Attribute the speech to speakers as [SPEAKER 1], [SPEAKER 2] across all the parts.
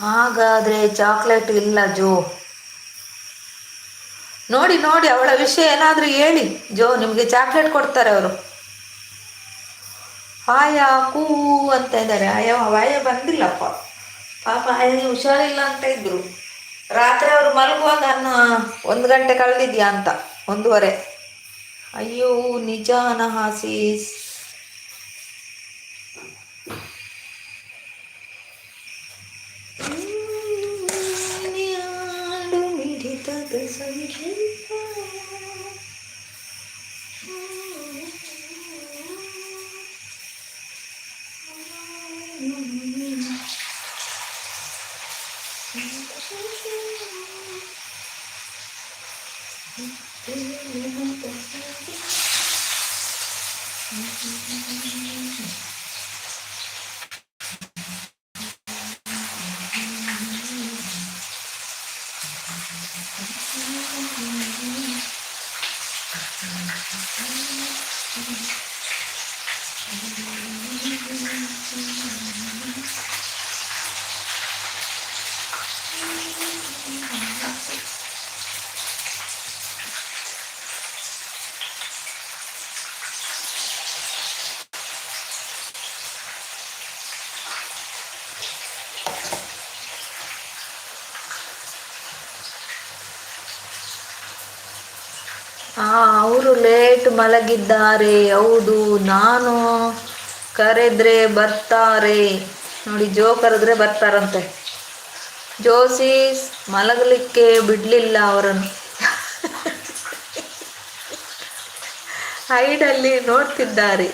[SPEAKER 1] ಹಾಗಾದ್ರೆ ಚಾಕ್ಲೇಟ್ ಇಲ್ಲ ಜೋ. ನೋಡಿ ನೋಡಿ ಅವಳ ವಿಷಯ ಏನಾದರೂ ಹೇಳಿ ಜೋ, ನಿಮಗೆ ಚಾಕ್ಲೇಟ್ ಕೊಡ್ತಾರೆ ಅವರು. ಆಯ ಕೂ ಅಂತ ಇದ್ದಾರೆ. ಆಯ ಬಂದಿಲ್ಲಪ್ಪ ಪಾಪ. ಆಯನಿಗೆ ಹುಷಾರಿಲ್ಲ ಅಂತ ಇದ್ರು. ರಾತ್ರಿ ಅವರು ಮಲಗುವಾಗ 1 ಗಂಟೆ ಕಳೆದಿದ್ಯಾ ಅಂತ, 1:30. ಅಯ್ಯೋ ನಿಜಾನ ಹಾಸೀಸ್. ಮಿಡಿತದ ಸಂಗೀತ. ಅವರು ಲೇಟ್ ಮಲಗಿದ್ದಾರೆ. ಹೌದು, ನಾನು ಕರೆದ್ರೆ ಬರ್ತಾರೆ. ನೋಡಿ, ಜೋ ಕರೆದ್ರೆ ಬರ್ತಾರಂತೆ. ಜೋಸೀಸ್ ಮಲಗಲಿಕ್ಕೆ ಬಿಡಲಿಲ್ಲ ಅವರನ್ನು. ಹೈಡಲ್ಲಿ ನೋಡ್ತಿದ್ದಾರೆ.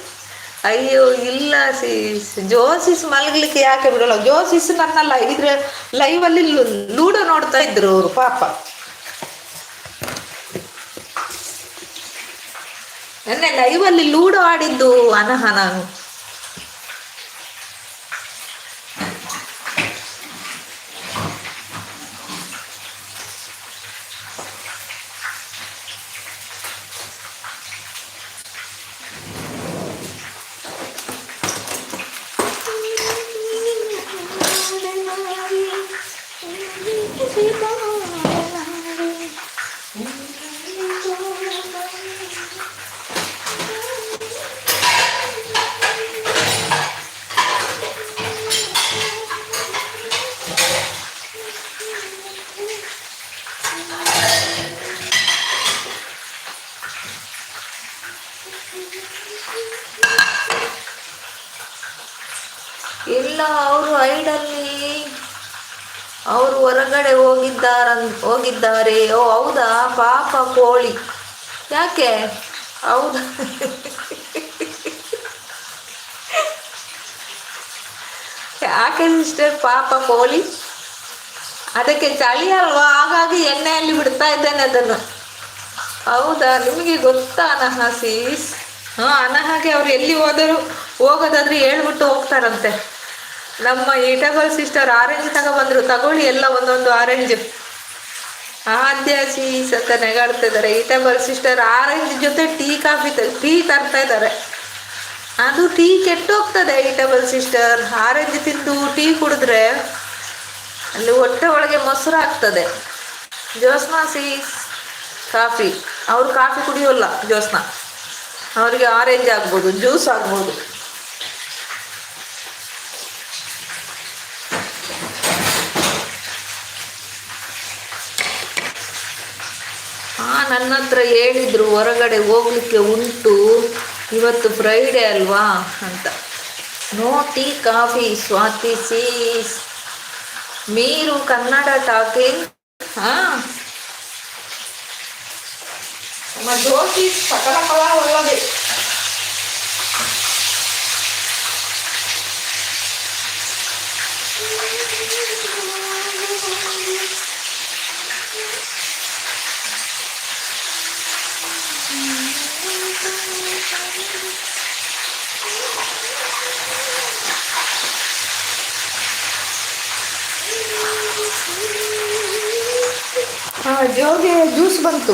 [SPEAKER 1] ಅಯ್ಯೋ ಇಲ್ಲ ಸೀಸ್, ಜೋಸಿಸ್ ಮಲಗಲಿಕ್ಕೆ ಯಾಕೆ ಬಿಡಲ್ಲ. ಜೋಸಿಸ್ ನನ್ನಲ್ಲ ಇದ್ರೆ ಲೈವಲ್ಲಿ ಲೂಡೋ ನೋಡ್ತಾ ಇದ್ರು ಅವರು ಪಾಪ. ನೆನ್ನೆ ಲೈವಲ್ಲಿ ಲೂಡೋ ಆಡಿದ್ದು ಅನಹ ನಾನು. ಇಲ್ಲ, ಅವರು ಐಡಲ್ಲಿ ಅವರು ಹೊರಗಡೆ ಹೋಗಿದ್ದಾರೆ. ಓ ಹೌದಾ, ಪಾಪ ಕೋಳಿ. ಯಾಕೆ? ಹೌದಾ, ಯಾಕೆ ಸಿಸ್ಟರ್ ಪಾಪ ಕೋಳಿ? ಅದಕ್ಕೆ ಚಳಿ ಅಲ್ವಾ, ಹಾಗಾಗಿ ಎಣ್ಣೆಯಲ್ಲಿ ಬಿಡ್ತಾ ಇದ್ದೇನೆ ಅದನ್ನು. ಹೌದಾ, ನಿಮಗೆ ಗೊತ್ತಾ ಅನಹಾಸೀಸ್? ಅನಹಾಗೆ ಅವ್ರು ಎಲ್ಲಿ ಹೋಗೋದಾದ್ರೆ ಹೇಳ್ಬಿಟ್ಟು ಹೋಗ್ತಾರಂತೆ. ನಮ್ಮ ಈಟಬಲ್ ಸಿಸ್ಟರ್ ಆರೆಂಜ್ ತಗೊಬಂದ್ರು, ತಗೊಳ್ಳಿ ಎಲ್ಲ ಒಂದೊಂದು ಆರೆಂಜ್. ಆದ್ಯ ಸೀಸ್ ಅಂತ ನೆಗಾಡ್ತಾ ಇದ್ದಾರೆ. ಈಟಬಲ್ ಸಿಸ್ಟರ್ ಆರೆಂಜ್ ಜೊತೆ ಟೀ ತರ್ತಾ ಇದ್ದಾರೆ. ಅದು ಟೀ ಕೆಟ್ಟೋಗ್ತದೆ ಈಟಬಲ್ ಸಿಸ್ಟರ್. ಆರೆಂಜ್ ತಿಂದು ಟೀ ಕುಡಿದ್ರೆ ಅಲ್ಲಿ ಹೊಟ್ಟೆ ಒಳಗೆ ಮೊಸರು ಆಗ್ತದೆ. ಜೋಸ್ನಾ ಸೀಸ್ ಕಾಫಿ, ಅವರು ಕಾಫಿ ಕುಡಿಯೋಲ್ಲ ಜೋಸ್ನಾ. ಅವರಿಗೆ ಆರೆಂಜ್ ಆಗ್ಬೋದು, ಜ್ಯೂಸ್ ಆಗ್ಬೋದು. ನನ್ನ ಹತ್ರ ಹೇಳಿದ್ರು ಹೊರಗಡೆ ಹೋಗ್ಲಿಕ್ಕೆ ಉಂಟು, ಇವತ್ತು ಫ್ರೈಡೇ ಅಲ್ವಾ ಅಂತ. No tea coffee Swathi sees. మీరు ಕನ್ನಡ ಟಾಕಿಂಗ್. ನಮ್ಮ ಜೋಶಿ ಸಕಲ ಕಲಾ ಒಳ್ಳದೆ. ಜೋಗೆ ಜ್ಯೂಸ್ ಬಂತು.